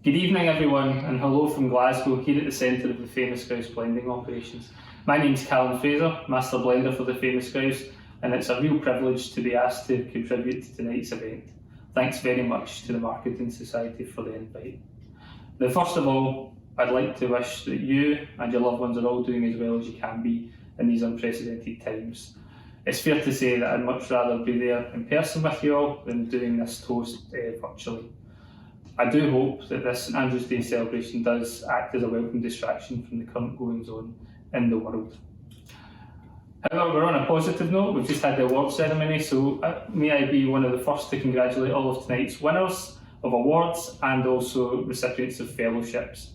Good evening everyone, and hello from Glasgow, here at the centre of the Famous Grouse blending operations. My name's Calum, Fraser, Master Blender for the Famous Grouse, and it's a real privilege to be asked to contribute to tonight's event. Thanks very much to the Marketing Society for the invite. Now, first of all, I'd like to wish that you and your loved ones are all doing as well as you can be in these unprecedented times. It's fair to say that I'd much rather be there in person with you all than doing this toast virtually. I do hope that this St Andrew's Day celebration does act as a welcome distraction from the current goings on in the world. However, we're on a positive note. We've just had the award ceremony, so may I be one of the first to congratulate all of tonight's winners of awards and also recipients of fellowships.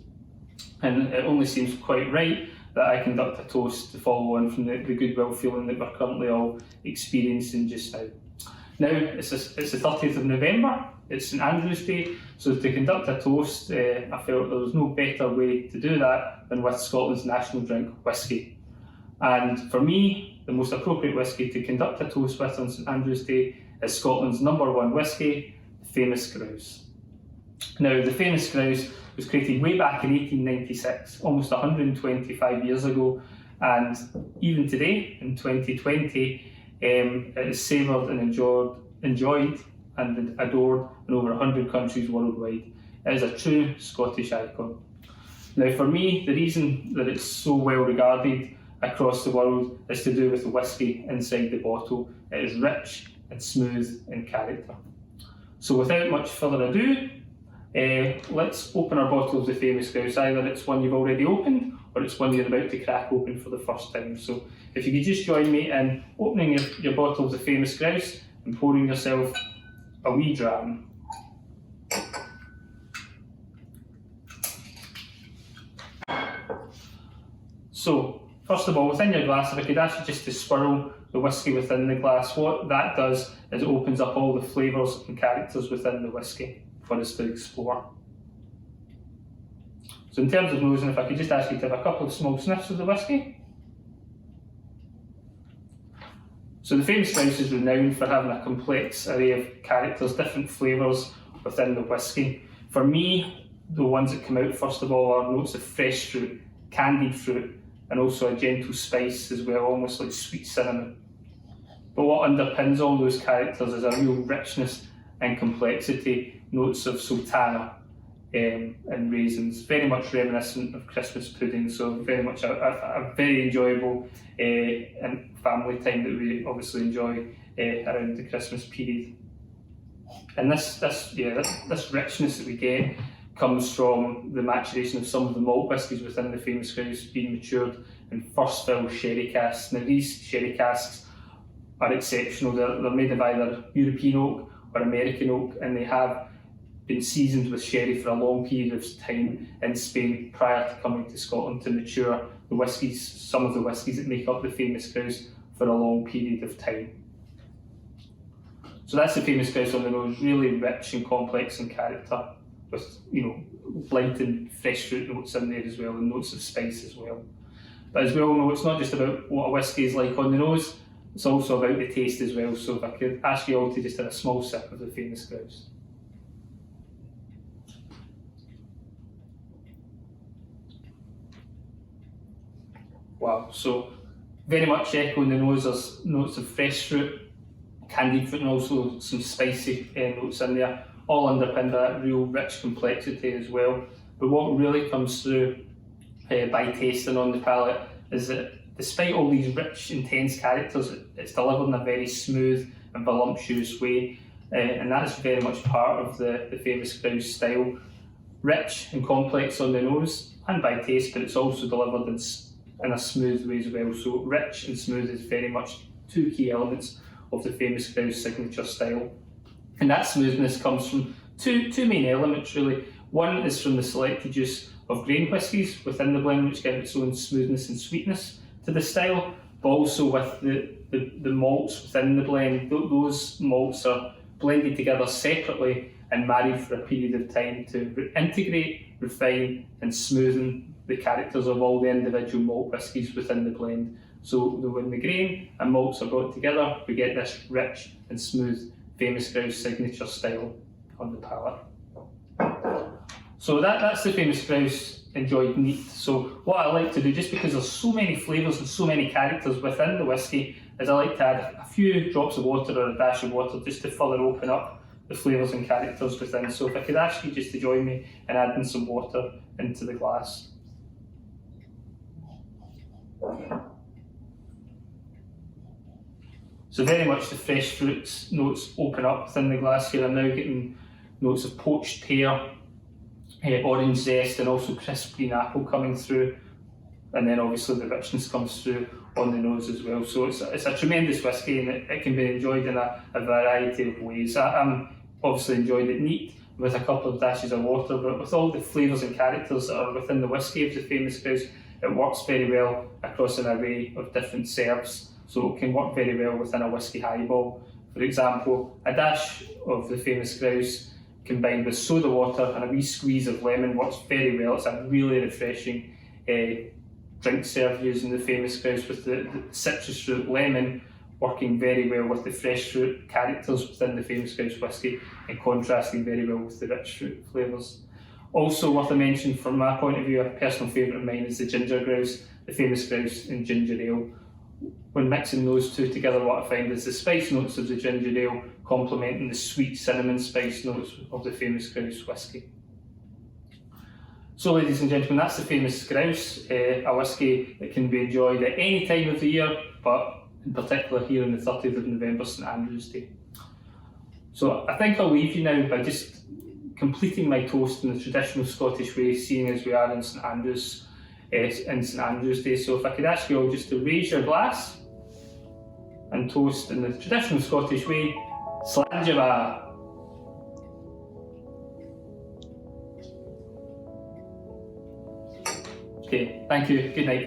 And it only seems quite right that I conduct a toast to follow on from the goodwill feeling that we're currently all experiencing just now. Now, it's the 30th of November, it's St Andrew's Day, so to conduct a toast, I felt there was no better way to do that than with Scotland's national drink, whisky. And for me, the most appropriate whisky to conduct a toast with on St Andrew's Day is Scotland's #1 whisky, the Famous Grouse. Now, the Famous Grouse was created way back in 1896, almost 125 years ago, and even today, in 2020, it is savoured and enjoyed and adored in over 100 countries worldwide. It is a true Scottish icon. Now, for me, the reason that it's so well regarded across the world is to do with the whisky inside the bottle. It is rich and smooth in character. So without much further ado, let's open our bottle of the Famous Grouse. Either it's one you've already opened or it's one you're about to crack open for the first time. So if you could just join me in opening your bottle of the Famous Grouse and pouring yourself a wee dram. So, first of all, within your glass, if I could ask you just to swirl the whisky within the glass, what that does is it opens up all the flavours and characters within the whisky for us to explore. So in terms of nosing, if I could just ask you to have a couple of small sniffs of the whisky. So the Famous Grouse is renowned for having a complex array of characters, different flavours within the whisky. For me, the ones that come out first of all are notes of fresh fruit, candied fruit, and also a gentle spice as well, almost like sweet cinnamon. But what underpins all those characters is a real richness and complexity, notes of sultana and raisins, very much reminiscent of Christmas pudding, so very much a very enjoyable and family time that we obviously enjoy around the Christmas period. And this richness that we get comes from the maturation of some of the malt whiskies within the Famous Grouse being matured in first fill sherry casks. Now these sherry casks are exceptional. They're made of either European oak or American oak, and they have been seasoned with sherry for a long period of time in Spain prior to coming to Scotland to mature the whiskies, some of the whiskies that make up the Famous Grouse for a long period of time. So that's the Famous Grouse on the nose, really rich and complex in character, with light and fresh fruit notes in there as well, and notes of spice as well. But as we all know, it's not just about what a whisky is like on the nose, it's also about the taste as well. So if I could ask you all to just have a small sip of the Famous Grouse. Wow, so very much echoing the nose, there's notes of fresh fruit, candied fruit, and also some spicy notes in there, all underpinned by that real rich complexity as well. But what really comes through by tasting on the palate is that despite all these rich, intense characters, it's delivered in a very smooth and voluptuous way, and that's very much part of the Famous Grouse style. Rich and complex on the nose and by taste, but it's also delivered in a smooth way as well. So rich and smooth is very much two key elements of the Famous Grouse signature style. And that smoothness comes from two main elements really. One is from the selected use of grain whiskies within the blend, which give its own smoothness and sweetness to the style, but also with the malts within the blend. Those malts are blended together separately and married for a period of time to integrate, refine and smoothen the characters of all the individual malt whiskies within the blend. So when the grain and malts are brought together, we get this rich and smooth Famous Grouse signature style on the palate. So that's the famous grouse enjoyed neat. So what I like to do, just because there's so many flavours and so many characters within the whisky, is I like to add a few drops of water or a dash of water just to further open up the flavours and characters within. So if I could ask you just to join me in adding some water into the glass. So very much the fresh fruits notes open up within the glass here. I'm now getting notes of poached pear, orange zest, and also crisp green apple coming through. And then obviously the richness comes through on the nose as well. So it's a tremendous whisky, and it can be enjoyed in a variety of ways. I'm obviously enjoyed it neat with a couple of dashes of water, but with all the flavours and characters that are within the whisky of the famous grouse, it works very well across an array of different serves. So it can work very well within a whisky highball. For example, a dash of the famous grouse combined with soda water and a wee squeeze of lemon works very well. It's a really refreshing drink serve using the famous grouse, with the citrus fruit lemon working very well with the fresh fruit characters within the famous grouse whisky and contrasting very well with the rich fruit flavours. Also worth a mention from my point of view, a personal favourite of mine is the ginger grouse, the famous grouse and ginger ale. When mixing those two together, what I find is the spice notes of the ginger ale complementing the sweet cinnamon spice notes of the famous grouse whisky. So ladies and gentlemen, that's the famous grouse, a whisky that can be enjoyed at any time of the year, but in particular here on the 30th of November, St Andrew's Day. So I think I'll leave you now by just completing my toast in the traditional Scottish way, seeing as we are in St Andrew's Day. So if I could ask you all just to raise your glass and toast in the traditional Scottish way, Slanjaba. Okay, thank you, good night.